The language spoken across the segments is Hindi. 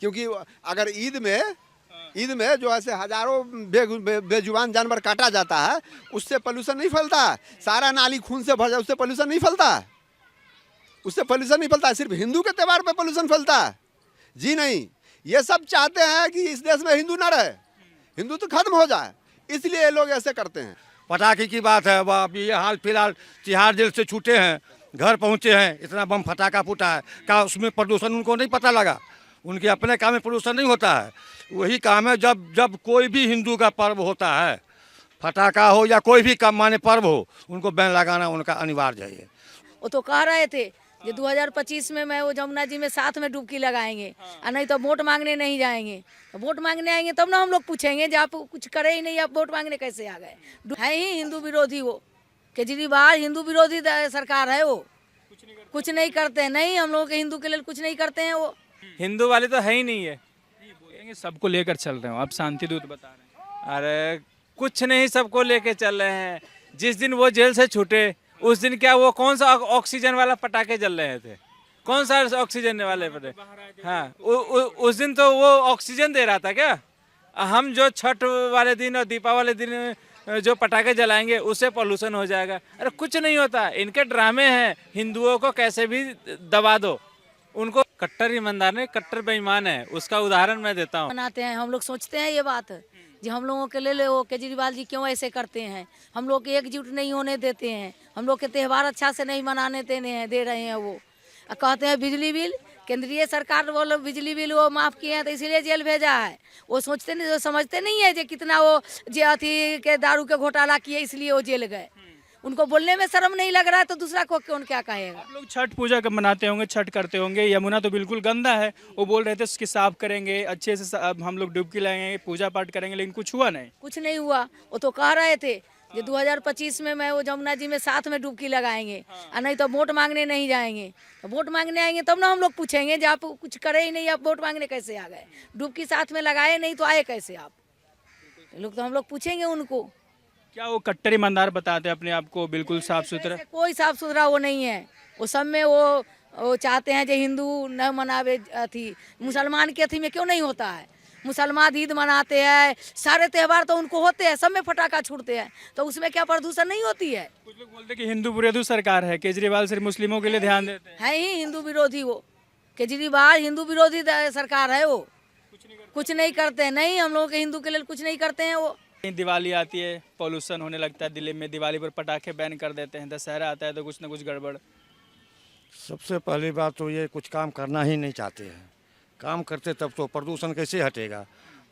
क्योंकि अगर ईद में जो ऐसे हजारों बेजुबान जानवर काटा जाता है, उससे पोल्यूशन नहीं फैलता। सारा नाली खून से भर जाए, उससे पोल्यूशन नहीं फैलता। उससे पोल्यूशन नहीं फैलता। सिर्फ हिंदू के त्यौहार पे पोल्यूशन फैलता है। जी नहीं, ये सब चाहते हैं कि इस देश में हिंदू ना रहे, हिंदू तो खत्म हो जाए, इसलिए ये लोग ऐसे करते हैं। पटाखे की बात है, वह अभी ये हाल फिलहाल तिहाड़ जेल से छूटे हैं, घर पहुंचे हैं, इतना बम फटाका फूटा है। क्या उसमें प्रदूषण उनको नहीं पता लगा? उनके अपने काम में प्रदूषण नहीं होता है। वही काम है, जब कोई भी हिंदू का पर्व होता है, फटाका हो या कोई भी काम माने पर्व हो, उनको बैन लगाना उनका अनिवार्य है। वो तो कह रहे थे कि 2025 में मैं वो जमुना जी में साथ में डुबकी लगाएंगे, और नहीं तो वोट मांगने नहीं जाएंगे। तो वोट मांगने आएंगे तब ना हम लोग पूछेंगे जब आप कुछ करे ही नहीं, आप वोट मांगने कैसे आ गए? है ही हिंदू विरोधी वो केजरीवाल, हिंदू विरोधी सरकार है वो। कुछ नहीं करते हैं, नहीं हम लोगों के हिंदू के लिए कुछ नहीं करते हैं वो। हिंदू वाले तो है ही नहीं है। सबको लेकर चल रहे हो आप, शांति दूत बता रहे हैं। अरे कुछ नहीं, सबको लेके चल रहे हैं। जिस दिन वो जेल से छूटे उस दिन क्या वो कौन सा ऑक्सीजन वाला पटाखे जल रहे थे? कौन सा ऑक्सीजन वाले पटाखे? हाँ, उस दिन तो वो ऑक्सीजन दे रहा था क्या? हम जो छठ वाले दिन और दीपावली दिन जो पटाखे जलाएंगे उससे पॉल्यूशन हो जाएगा। अरे कुछ नहीं होता, इनके ड्रामे हैं। हिंदुओं को कैसे भी दबा दो, उनको कट्टर ईमानदार नहीं, कट्टर बेईमान है। उसका उदाहरण मैं देता हूँ। मनाते हैं, हम लोग सोचते हैं ये बात जो हम लोगों के लिए वो केजरीवाल जी क्यों ऐसे करते हैं, हम लोग के एकजुट नहीं होने देते हैं, हम लोग के त्यौहार अच्छा से नहीं मनाने दे रहे हैं। वो कहते हैं बिजली बिल, केंद्रीय सरकार वो लोग बिजली बिल वो माफ़ किए हैं तो इसीलिए जेल भेजा है। वो सोचते नहीं, वो समझते नहीं है जो कितना वो जे अथी के दारू के घोटाला किए इसलिए वो जेल गए। उनको बोलने में शर्म नहीं लग रहा है तो दूसरा को कौन क्या कहेगा? आप लोग छठ पूजा कब मनाते होंगे, छठ करते होंगे। यमुना तो बिल्कुल गंदा है, वो बोल रहे थे उसकी साफ करेंगे, अच्छे से हम लोग डुबकी लगाएंगे, पूजा पाठ करेंगे, लेकिन कुछ हुआ नहीं। कुछ नहीं हुआ। वो तो कह रहे थे कि 2025 में मैं वो जमुना जी में साथ में डुबकी लगाएंगे, और नहीं तो वोट मांगने नहीं जाएंगे। तो वोट मांगने आएंगे तब ना हम लोग पूछेंगे जब आप कुछ करे ही नहीं, आप वोट मांगने कैसे आ गए? डुबकी साथ में लगाए नहीं तो आए कैसे आप लोग? तो हम लोग पूछेंगे उनको। क्या वो कट्टर ईमानदार बताते हैं अपने आप को, बिल्कुल साफ सुथरा? कोई साफ सुथरा वो नहीं है। वो सब में वो चाहते हैं जो हिंदू न मनावे अथी, मुसलमान के अथी में क्यों नहीं होता है? मुसलमान ईद मनाते हैं, सारे त्यौहार तो उनको होते हैं, सब में फटाखा छूटते हैं, तो उसमें क्या प्रदूषण नहीं होती है? कुछ लोग बोलते हैं कि हिंदू विरोधी सरकार है, केजरीवाल सिर्फ मुस्लिमों के लिए ध्यान देते हैं। है ही हिंदू विरोधी वो केजरीवाल, हिंदू विरोधी सरकार है वो। कुछ नहीं करते हैं, नहीं हम लोगों के हिंदू के लिए कुछ नहीं करते हैं वो। दिवाली आती है, पॉल्यूशन होने लगता है दिल्ली में, दिवाली पर पटाखे बैन कर देते हैं। दशहरा आता है तो कुछ ना कुछ गड़बड़। सबसे पहली बात तो ये कुछ काम करना ही नहीं चाहते हैं। काम करते तब तो प्रदूषण कैसे हटेगा?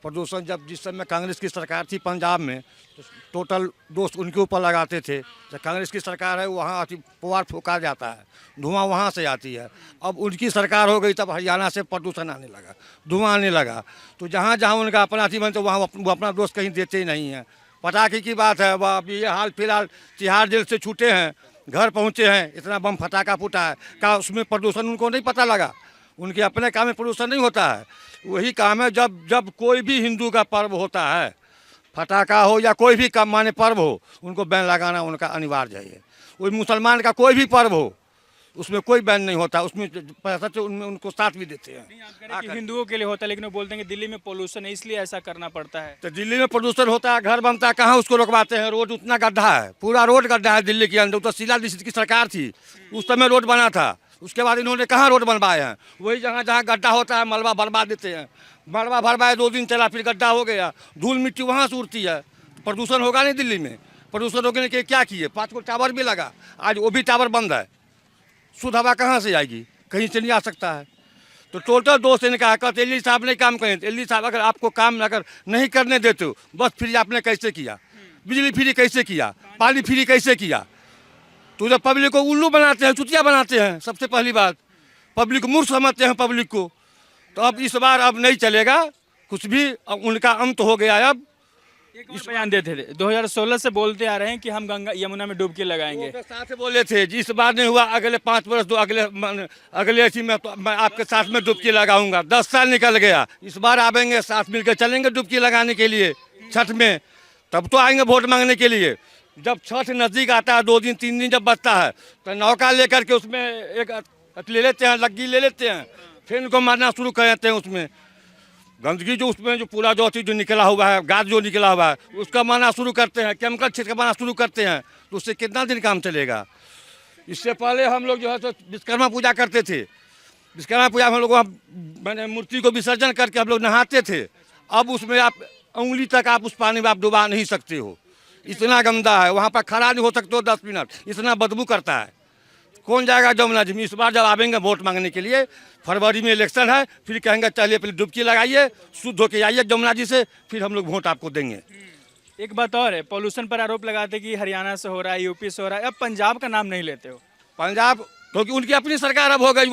प्रदूषण जब जिस समय कांग्रेस की सरकार थी पंजाब में, तो टोटल दोष उनके ऊपर लगाते थे। जब कांग्रेस की सरकार है वहाँ पुआर फूका जाता है, धुआं वहाँ से आती है। अब उनकी सरकार हो गई तब हरियाणा से प्रदूषण आने लगा, धुआं आने लगा। तो जहाँ जहाँ उनका अपना थी बनते वहाँ वो अपना दोष कहीं देते ही नहीं हैं। पटाखे की बात है, वह अभी ये हाल फिलहाल तिहाड़ जेल से छूटे हैं, घर पहुँचे हैं, इतना बम फटाका फूटा है। क्या उसमें प्रदूषण उनको नहीं पता लगा? उनके अपने काम में प्रदूषण नहीं होता है। वही काम है, जब कोई भी हिंदू का पर्व होता है, फटाका हो या कोई भी काम माने पर्व हो, उनको बैन लगाना उनका अनिवार्य है। वही मुसलमान का कोई भी पर्व हो उसमें कोई बैन नहीं होता, उसमें पैसा तो उनमें उनको साथ भी देते हैं। कि हिंदुओं के लिए होता है, लेकिन वो बोलते हैं कि दिल्ली में पोल्यूशन है इसलिए ऐसा करना पड़ता है। तो दिल्ली में प्रदूषण होता है, घर बनता है, कहाँ उसको रोकवाते हैं? रोड उतना गड्ढा है, पूरा रोड गड्ढा है दिल्ली के अंदर। तो शीला दीक्षित की सरकार थी, उस समय रोड बना था, उसके बाद इन्होंने कहाँ रोड बनवाए हैं? वही जहाँ जहाँ गड्ढा होता है मलबा भरवा देते हैं। मलबा भरवाए 2 दिन चला, फिर गड्ढा हो गया, धूल मिट्टी वहाँ से उड़ती है। प्रदूषण होगा नहीं दिल्ली में? प्रदूषण होने के क्या किए? 5 को टावर भी लगा, आज वो भी टावर बंद है। शुद्ध हवा कहाँ से आएगी? कहीं से नहीं आ सकता है। तो टोटल दोष इनका है। कहते एलजी साहब नहीं काम करें। एलजी साहब अगर आपको काम अगर नहीं करने देते हो, बस फ्री आपने कैसे किया? बिजली फ्री कैसे किया? पानी फ्री कैसे किया? तो जब पब्लिक को उल्लू बनाते हैं, चुतिया बनाते हैं, सबसे पहली बात पब्लिक को मूर्ख समझते हैं पब्लिक को। तो अब इस बार अब नहीं चलेगा कुछ भी, अब उनका अंत हो गया। अब इस बयान देते थे 2016 से बोलते आ रहे हैं कि हम गंगा यमुना में डुबकी लगाएंगे। साथ बोले थे इस बार नहीं हुआ, अगले 5 वर्ष दो, अगले इसी में तो मैं आपके साथ में डुबकी लगाऊंगा। 10 साल निकल गया, इस बार आवेंगे, साथ मिलकर चलेंगे डुबकी लगाने के लिए छठ में। तब तो आएंगे वोट मांगने के लिए। जब छठ नज़दीक आता है, 2 दिन 3 दिन जब बचता है, तो नौका लेकर के उसमें एक ले लेते हैं, लग्गी ले लेते हैं, फिर इनको मारना शुरू कर देते हैं उसमें। गंदगी जो उसमें जो पूरा जो चीज जो निकला हुआ है, गैस जो निकला हुआ है, उसका मारना शुरू करते हैं, केमिकल छिड़के मारना शुरू करते हैं, तो उससे कितना दिन काम चलेगा। इससे पहले हम लोग जो है तो विश्वकर्मा पूजा करते थे। विश्वकर्मा पूजा में हम लोग वहाँ मैंने मूर्ति को विसर्जन करके हम लोग नहाते थे। अब उसमें आप उंगली तक आप उस पानी में आप डुबा नहीं सकते हो, इतना गंदा है। वहाँ पर खड़ा नहीं हो सकते हो 10 मिनट, इतना बदबू करता है। कौन जाएगा जमुना जी में? इस बार जब आवेंगे वोट मांगने के लिए, फरवरी में इलेक्शन है, फिर कहेंगे चलिए पहले डुबकी लगाइए, शुद्ध होके आइए जमुना जी से, फिर हम लोग वोट आपको देंगे। एक बात और है, पॉल्यूशन पर आरोप लगाते कि हरियाणा से हो रहा है, यूपी से हो रहा है, अब पंजाब का नाम नहीं लेते हो। पंजाब क्योंकि उनकी अपनी सरकार अब हो गई।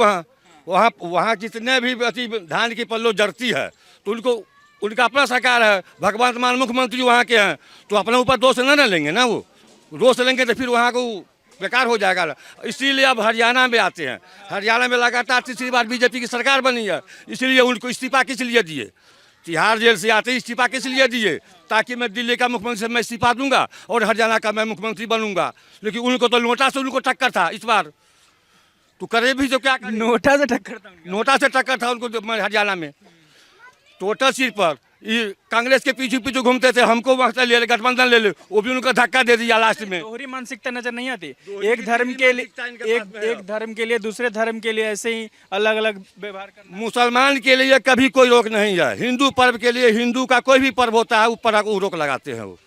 वहाँ जितने भी अति धान की पल्लो जड़ती है तो उनका अपना सरकार है, भगवंत मान मुख्यमंत्री वहाँ के हैं, तो अपने ऊपर दोष न लेंगे ना। वो दोष लेंगे तो फिर वहाँ को बेकार हो जाएगा। इसीलिए अब हरियाणा में आते हैं। हरियाणा में लगातार तीसरी बार बीजेपी की सरकार बनी है, इसीलिए उनको इस्तीफा किस लिए दिए? तिहाड़ जेल से आते ही इस्तीफा किस लिए दिए? ताकि मैं दिल्ली का मुख्यमंत्री से मैं इस्तीफा दूंगा और हरियाणा का मैं मुख्यमंत्री बनूंगा। लेकिन उनको तो नोटा से उनको टक्कर था इस बार, तो करे भी तो क्या करे? नोटा से टक्कर था उनका। नोटा से टक्कर था उनको हरियाणा में। टोटल सीट पर ये कांग्रेस के पीछे पीछे घूमते थे, हमको वक्त ले ले, गठबंधन ले ले, वो भी उनको धक्का दे दिया लास्ट में। दोहरी मानसिकता नजर नहीं आती? एक धर्म के लिए एक धर्म के लिए दूसरे धर्म के लिए ऐसे ही अलग अलग व्यवहार करना। मुसलमान के लिए कभी कोई रोक नहीं है। हिंदू पर्व के लिए, हिंदू का कोई भी पर्व होता है ऊपर वो रोक लगाते हैं। वो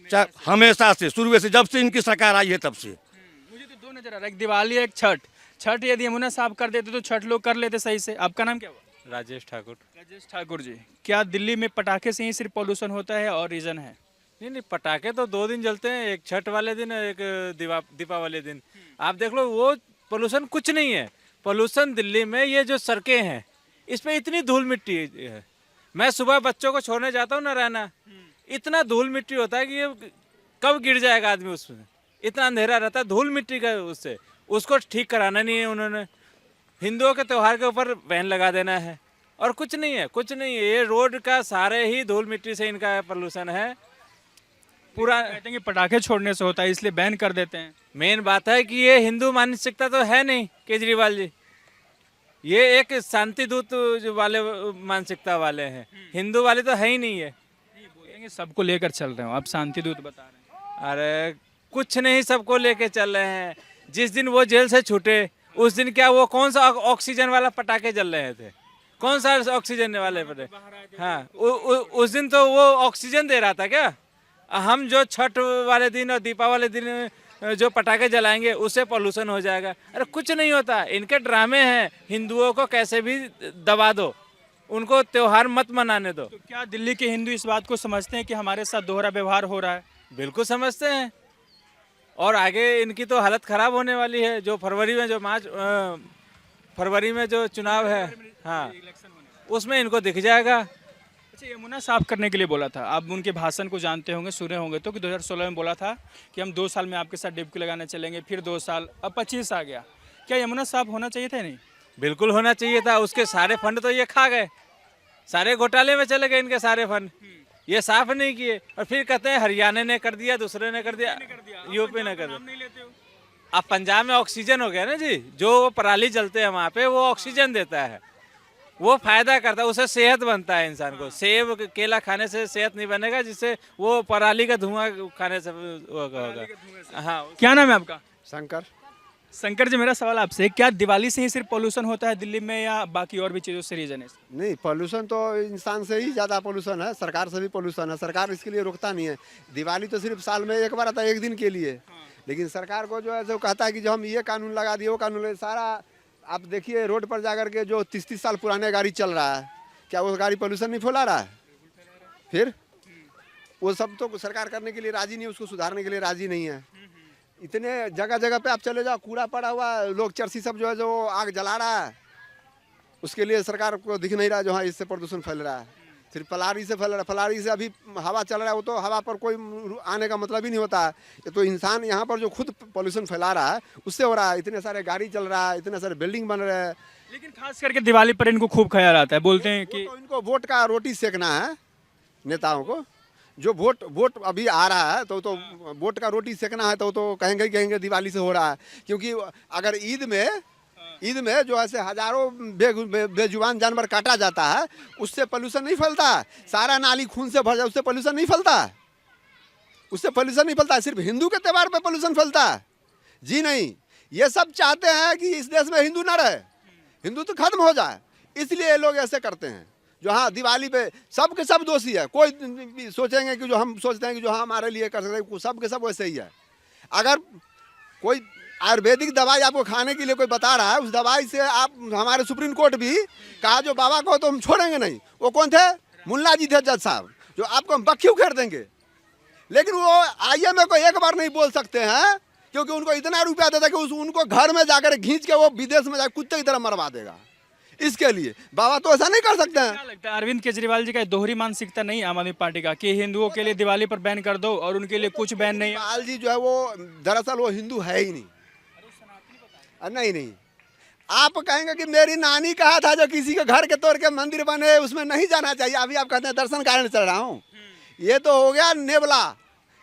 चाहे हमेशा से, शुरू से, जब से इनकी सरकार आई है तब से। मुझे तो दो नजर आ रहा है, एक दिवाली एक छठ। छठ यदि यमुना साहब कर देते तो छठ लोग कर लेते सही से। आपका नाम क्या हुआ? राजेश ठाकुर। राजेश ठाकुर जी, क्या दिल्ली में पटाखे से ही सिर्फ पॉल्यूशन होता है और रीजन है? नहीं, पटाखे तो 2 दिन जलते हैं, एक छठ वाले दिन और एक दीपावली दिन। आप देख लो, वो पोल्यूशन कुछ नहीं है। पोल्यूशन दिल्ली में ये जो सड़कें हैं इस पे इतनी धूल मिट्टी है। मैं सुबह बच्चों को छोड़ने जाता हूँ नारायणा, इतना धूल मिट्टी होता है कि ये कब गिर जाएगा आदमी उसमें, इतना अंधेरा रहता है धूल मिट्टी का। उससे उसको ठीक कराना नहीं है उन्होंने। हिंदुओं के त्यौहार के ऊपर बैन लगा देना है और कुछ नहीं है, कुछ नहीं है। ये रोड का सारे ही धूल मिट्टी से इनका पोल्यूशन है पूरा। कहते हैं कि पटाखे छोड़ने से होता है इसलिए बैन कर देते हैं। मेन बात है कि ये हिंदू मानसिकता तो है नहीं केजरीवाल जी, ये एक शांति दूत वाले मानसिकता वाले हैं, हिंदू वाले तो है ही नहीं है। बोलेंगे सबको लेकर चल रहे हो, आप शांति दूत बता रहे हैं। अरे कुछ नहीं, सबको लेके चल रहे हैं। जिस दिन वो जेल से छूटे उस दिन क्या वो कौन सा ऑक्सीजन वाला पटाखे जल रहे थे? कौन सा ऑक्सीजन वाले पटाखे? हाँ, उस दिन तो वो ऑक्सीजन दे रहा था क्या? हम जो छठ वाले दिन और दीपावली दिन जो पटाखे जलाएंगे उससे पोल्यूशन हो जाएगा। अरे कुछ नहीं होता, इनके ड्रामे हैं। हिंदुओं को कैसे भी दबा दो, उनको त्योहार मत मनाने दो। तो क्या दिल्ली के हिंदू इस बात को समझते हैं कि हमारे साथ दोहरा व्यवहार हो रहा है? बिल्कुल समझते हैं, और आगे इनकी तो हालत खराब होने वाली है। जो फरवरी में जो चुनाव है, हाँ, उसमें इनको दिख जाएगा। अच्छा, यमुना साफ करने के लिए बोला था, आप उनके भाषण को जानते होंगे, सुने होंगे तो, कि 2016 में बोला था कि हम 2 साल में आपके साथ डुबकी लगाने चलेंगे, फिर 2 साल, अब 25 आ गया। क्या यमुना साफ होना चाहिए था? नहीं, बिल्कुल होना चाहिए था। उसके सारे फंड तो ये खा गए, सारे घोटाले में चले गए इनके सारे फंड। ये साफ नहीं किए और फिर कहते हैं हरियाणा ने कर दिया, दूसरे ने कर दिया, यूपी ने कर दिया। अब पंजाब में ऑक्सीजन हो गया ना जी, जो पराली जलते हैं वहाँ पे वो ऑक्सीजन देता है, वो फायदा करता है, उससे सेहत बनता है इंसान को। सेब केला खाने से सेहत नहीं बनेगा, जिससे वो पराली का धुआं खाने से होगा। हाँ, क्या नाम है आपका? शंकर। शंकर जी, मेरा सवाल आपसे, क्या दिवाली से ही सिर्फ पोल्यूशन होता है दिल्ली में या बाकी और भी चीज़ों से रीजन है? नहीं, पोल्यूशन तो इंसान से ही ज़्यादा पोल्यूशन है, सरकार से भी पोल्यूशन है। सरकार इसके लिए रुकता नहीं है। दिवाली तो सिर्फ साल में एक बार आता है, एक दिन के लिए। लेकिन सरकार को जो है जो कहता है कि जो हम ये कानून लगा दिए, वो कानून सारा आप देखिए रोड पर जाकर के जो 30-30 साल पुराने गाड़ी चल रहा है, क्या वो गाड़ी पोल्यूशन नहीं फैला रहा है? फिर वो सब तो सरकार करने के लिए राजी नहीं, उसको सुधारने के लिए राजी नहीं है। इतने जगह जगह पे आप चले जाओ, कूड़ा पड़ा हुआ, लोग चरसी सब जो है जो आग जला रहा है, उसके लिए सरकार को दिख नहीं रहा जो हाँ इससे प्रदूषण फैल रहा है। सिर्फ फलारी से फैल रहा है, फलारी से अभी हवा चल रहा है, वो तो हवा पर कोई आने का मतलब ही नहीं होता है। ये तो इंसान यहाँ पर जो खुद पॉल्यूशन फैला रहा है उससे हो रहा है। इतने सारे गाड़ी चल रहा है, इतने सारे बिल्डिंग बन रहे हैं। लेकिन खास करके दिवाली पर इनको खूब ख्याल आता है, बोलते हैं कि तो इनको वोट का रोटी सेकना है नेताओं को। जो वोट अभी आ रहा है तो वोट का रोटी सेकना है तो कहेंगे दिवाली से हो रहा है। क्योंकि अगर ईद में ईद में जो है से हजारों बेजुबान जानवर काटा जाता है, उससे पोल्यूशन नहीं फैलता। सारा नाली खून से भर जाए, उससे पोल्यूशन नहीं फैलता। उससे पोल्यूशन नहीं फैलता। सिर्फ हिंदू के त्यौहार पे पोल्यूशन फैलता है? जी नहीं। ये सब चाहते हैं कि इस देश में हिंदू ना रहे, हिंदू तो खत्म हो जाए, इसलिए ये लोग ऐसे करते हैं। जो हाँ दिवाली पे सब के सब दोषी है। कोई सोचेंगे कि जो हम सोचते हैं कि जो हाँ हमारे लिए कर सकते हैं, सब के सब वैसे ही है। अगर कोई आयुर्वेदिक दवाई आपको खाने के लिए कोई बता रहा है, उस दवाई से आप, हमारे सुप्रीम कोर्ट भी कहा जो बाबा को तो हम छोड़ेंगे नहीं। वो कौन थे? मुल्ला जी थे, जज साहब, जो आपको हम बख्यू कर देंगे। लेकिन वो IMA को एक बार नहीं बोल सकते हैं, क्योंकि उनको इतना रुपया देता कि उनको घर में जाकर खींच के वो विदेश में जाकर कुत्ते की तरह मरवा देगा। इसके लिए बाबा तो ऐसा नहीं कर सकते हैं। क्या लगता है अरविंद केजरीवाल जी का दोहरी मानसिकता नहीं आम आदमी पार्टी का कि हिंदुओं के लिए दिवाली पर बैन कर दो और उनके लिए कुछ बैन नहीं है? केजरीवाल जी जो है वो दरअसल वो हिंदू है ही नहीं। नहीं, आप कहेंगे कि मेरी नानी कहा था जो किसी के घर के तोड़ के मंदिर बने उसमें नहीं जाना चाहिए। अभी आप कहते हैं दर्शन कारण चल रहा हूँ। ये तो हो गया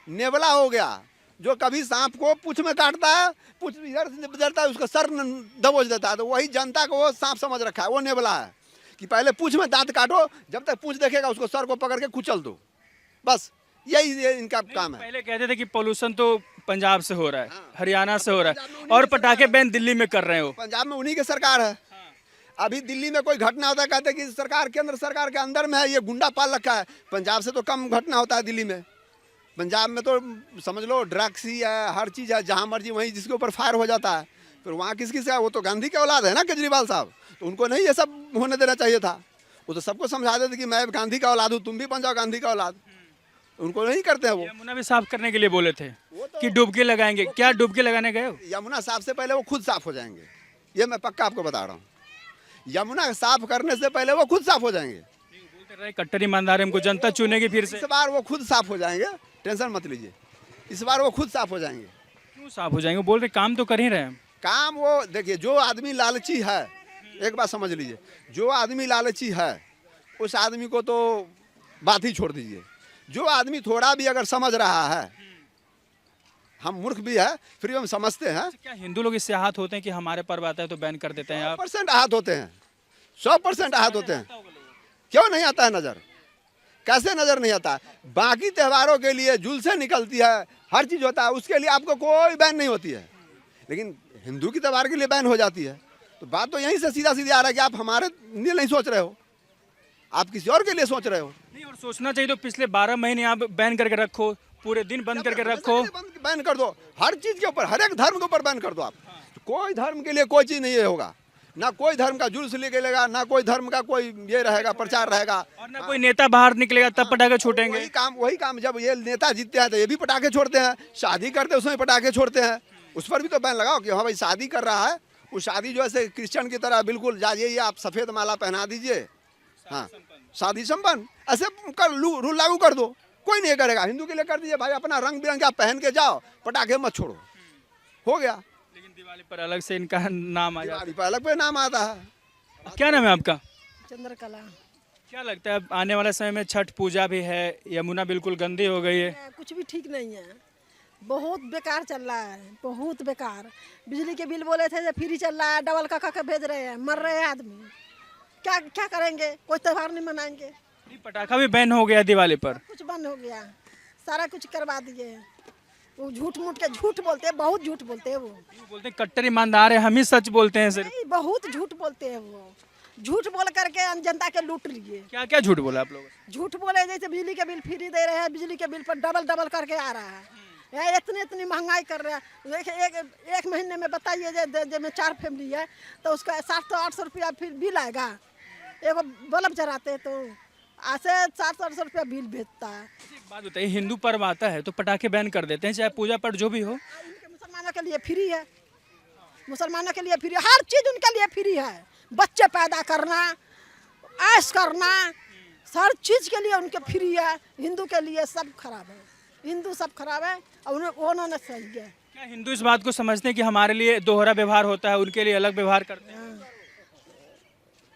नेवला हो गया, जो कभी सांप को पूंछ में काटता है, पूंछ इधर से गुजरता है, उसका सर दबोच देता है। तो वही जनता को वो सांप समझ रखा है, वो नेवला है कि पहले पूंछ में दांत काटो, जब तक पूंछ देखेगा उसको सर को पकड़ के कुचल दो, बस यही इनका काम है। पहले कहते थे कि पोल्यूशन तो पंजाब से हो रहा है, हरियाणा से हो रहा है, और पटाखे बैन दिल्ली में कर रहे हो। पंजाब में उन्हीं की सरकार है। अभी दिल्ली में कोई घटना होता है, कहते हैं कि सरकार केंद्र सरकार के अंदर में है, ये गुंडा पाल रखा है। पंजाब से तो कम घटना होता है दिल्ली में। पंजाब में तो समझ लो ड्रग्स ही है, हर चीज़ है, जहाँ मर्जी वहीं जिसके ऊपर फायर हो जाता है। फिर वहाँ किस किस का, वो तो गांधी के औलाद है ना केजरीवाल साहब, तो उनको नहीं ये सब होने देना चाहिए था। वो तो सबको समझा देते कि मैं गांधी का औलाद हूँ, तुम भी बन जाओ गांधी का औलाद। उनको नहीं करते हैं वो। यमुना भी साफ करने के लिए बोले थे कि डुबकी लगाएंगे, क्या डुबकी लगाने गए हो? यमुना साफ से पहले वो खुद साफ हो जाएंगे, ये मैं पक्का आपको बता रहा हूँ। यमुना साफ करने से पहले वो खुद साफ हो जाएंगे। बोलते रहे कट्टर ईमानदार है, हमको जनता चुनेगी फिर से। इस बार वो खुद साफ हो जाएंगे, टेंशन मत लीजिए, इस बार वो खुद साफ हो जाएंगे। क्यों साफ हो जाएंगे? बोल रहे काम तो कर ही रहे हैं। काम वो देखिए, जो आदमी लालची है, एक बात समझ लीजिए, जो आदमी लालची है उस आदमी को तो बात ही छोड़ दीजिए। जो आदमी थोड़ा भी अगर समझ रहा है, हम मूर्ख भी है फिर भी हम समझते हैं। क्या हिंदू लोग इससे आहत होते हैं कि हमारे पर्व आता है तो बैन कर देते हैं आप? 100% आहत होते हैं, 100% आहत होते हैं। क्यों नहीं आता है नजर? कैसे नजर नहीं आता? बाकी त्योहारों के लिए जुलूसें निकलती है, हर चीज होता है, उसके लिए आपको कोई बैन नहीं होती है, लेकिन हिंदू की त्योहार के लिए बैन हो जाती है। तो बात तो यहीं से सीधा सीधा आ रहा है कि आप हमारे लिए नहीं सोच रहे हो, आप किसी और के लिए सोच रहे हो। नहीं, और सोचना चाहिए तो पिछले 12 महीने आप बैन करके रखो, पूरे दिन बंद करके रखो। बैन कर दो, हर चीज के ऊपर, हर एक धर्म के ऊपर बैन कर दो आप। कोई धर्म के लिए कोई चीज नहीं होगा, ना कोई धर्म का जुलूस निकलेगा, ना कोई धर्म का कोई ये रहेगा, प्रचार रहेगा, और ना कोई नेता बाहर निकलेगा तब पटाखे छूटेंगे। वही काम जब ये नेता जीतते हैं तो ये भी पटाखे छोड़ते हैं, शादी करते हैं उसमें पटाखे छोड़ते हैं, उस पर भी तो बैन लगाओ कि हाँ भाई शादी कर रहा है, वो शादी जो है क्रिश्चियन की तरह बिल्कुल जाइए, आप सफेद माला पहना दीजिए, हाँ शादी संपन्न, ऐसे रूल लागू कर दो। कोई नहीं करेगा, हिंदू के लिए कर दीजिए भाई, अपना रंग बिरंगा पहन के जाओ, पटाखे मत छोड़ो, हो गया। लेकिन दिवाली पर अलग से इनका नाम आ जाता दिवाली पर अलग पे नाम आता है। है। क्या नाम है आपका? चंद्रकला। क्या लगता है आने वाले समय में छठ पूजा भी है, यमुना बिल्कुल गंदी हो गई है? कुछ भी ठीक नहीं है, बहुत बेकार चल रहा है, बहुत बेकार। बिजली के बिल बोले थे जो फ्री चल रहा है, डबल का भेज रहे हैं, मर रहे हैं आदमी। क्या क्या करेंगे? कोई त्योहार नहीं मनाएंगे। पटाखा भी बैन हो गया दिवाली पर, कुछ बंद हो गया, सारा कुछ करवा दिए। वो झूठ मूठ के झूठ बोलते हैं, बहुत झूठ बोलते हैं। वो बोलते हैं कट्टर ईमानदार है, हम ही सच बोलते हैं सिर्फ। नहीं, बहुत झूठ बोलते हैं। वो झूठ बोल करके हम जनता के लूट लिए। क्या क्या झूठ बोला आप लोग? झूठ बोले जैसे बिजली के बिल फ्री दे रहे हैं, बिजली के बिल पर डबल करके आ रहा है, इतनी महंगाई कर रहा है। एक महीने में बताइए जब 4 फैमिली है तो उसका 700-800 रुपया फिर बिल आएगा। एगो बल्ब जलाते तो ऐसे 700-800 रुपया बिल भेजता है। एक बात बताइए, हिंदू पर्व आता है तो पटाखे बैन कर देते हैं, चाहे पूजा पाठ जो भी हो। इनके मुसलमानों के लिए फ्री है, मुसलमानों के लिए फ्री, हर चीज उनके लिए फ्री है। बच्चे पैदा करना, ऐश करना, हर चीज के लिए उनके फ्री है। हिंदू के लिए सब खराब है, हिंदू सब खराब है और उन्होंने सही है। क्या हिंदू इस बात को समझते हैं कि हमारे लिए दोहरा व्यवहार होता है, उनके लिए अलग व्यवहार करते हैं?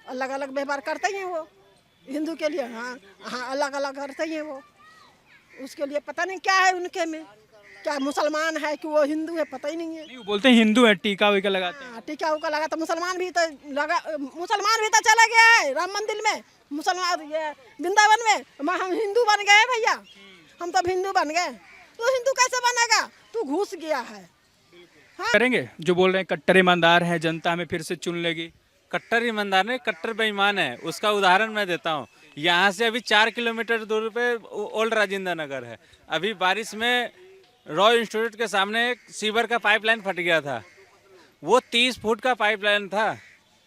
अलग अलग व्यवहार करते हैं वो हिंदू के लिए, हाँ हाँ अलग अलग करते हैं वो। उसके लिए पता नहीं क्या है उनके में, क्या मुसलमान है कि वो हिंदू है, पता ही नहीं है। नहीं, वो बोलते हैं हिंदू है, टीका वीका लगाते हैं। हाँ, टीका उका लगा तो मुसलमान भी तो चला गया है राम मंदिर में, मुसलमान ये वृंदावन में। हम हिंदू बन गए भैया, हम तो हिंदू बन गए। तू हिंदू कैसे बनेगा, तू घुस गया है। करेंगे जो बोल रहे हैं कट्टर ईमानदार है, जनता हमें फिर से चुन लेगी। कट्टर ईमानदार नहीं, कट्टर बेईमान है। उसका उदाहरण मैं देता हूँ। यहाँ से अभी 4 किलोमीटर दूर पे ओल्ड राजेंद्र नगर है। अभी बारिश में रॉय इंस्टीट्यूट के सामने एक सीवर का पाइपलाइन फट गया था। वो 30 फुट का पाइपलाइन था,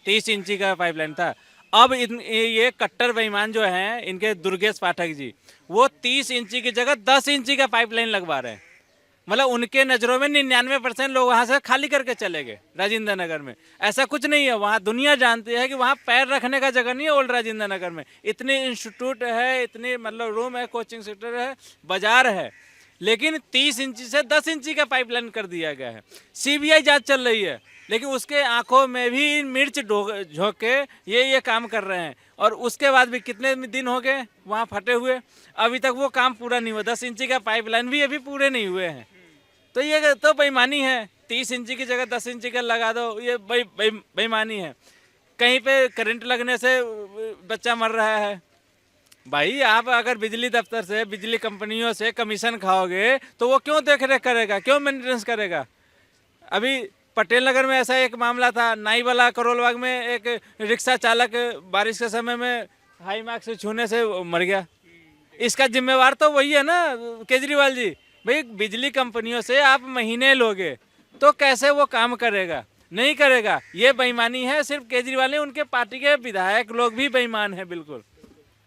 30 इंची का पाइपलाइन था। अब ये कट्टर बेईमान जो हैं, इनके दुर्गेश पाठक जी, वो 30 इंची की जगह 10 इंची का पाइपलाइन लगवा रहे हैं। मतलब उनके नज़रों में 99% लोग वहाँ से खाली करके चले गए राजेंद्र नगर में। ऐसा कुछ नहीं है, वहाँ दुनिया जानती है कि वहाँ पैर रखने का जगह नहीं है ओल्ड राजेंद्र नगर में। इतने इंस्टीट्यूट है, इतने मतलब रूम है, कोचिंग सेंटर है, बाजार है, लेकिन 30 इंची से 10 इंची का पाइपलाइन कर दिया गया है। सीबीआई जांच चल रही है, लेकिन उसके आंखों में भी मिर्च झोंक के ये काम कर रहे हैं। और उसके बाद भी कितने दिन हो गए वहाँ फटे हुए, अभी तक वो काम पूरा नहीं हुआ। 10 इंची का पाइपलाइन भी अभी पूरे नहीं हुए हैं। तो ये तो बेईमानी है। 30 इंची की जगह 10 इंची का लगा दो, ये बेईमानी है। कहीं पे करंट लगने से बच्चा मर रहा है। भाई आप अगर बिजली दफ्तर से, बिजली कंपनियों से कमीशन खाओगे तो वो क्यों देख रेख करेगा, क्यों मेंटेनेंस करेगा? अभी पटेल नगर में ऐसा एक मामला था, नाई वाला करोलबाग में एक रिक्शा चालक बारिश के समय में हाई मार्क्स से छूने से मर गया। इसका जिम्मेवार तो वही है ना, केजरीवाल जी। भाई बिजली कंपनियों से आप महीने लोगे तो कैसे वो काम करेगा? नहीं करेगा। ये बेईमानी है। सिर्फ केजरीवाल नहीं, उनके पार्टी के विधायक लोग भी बेईमान हैं बिल्कुल।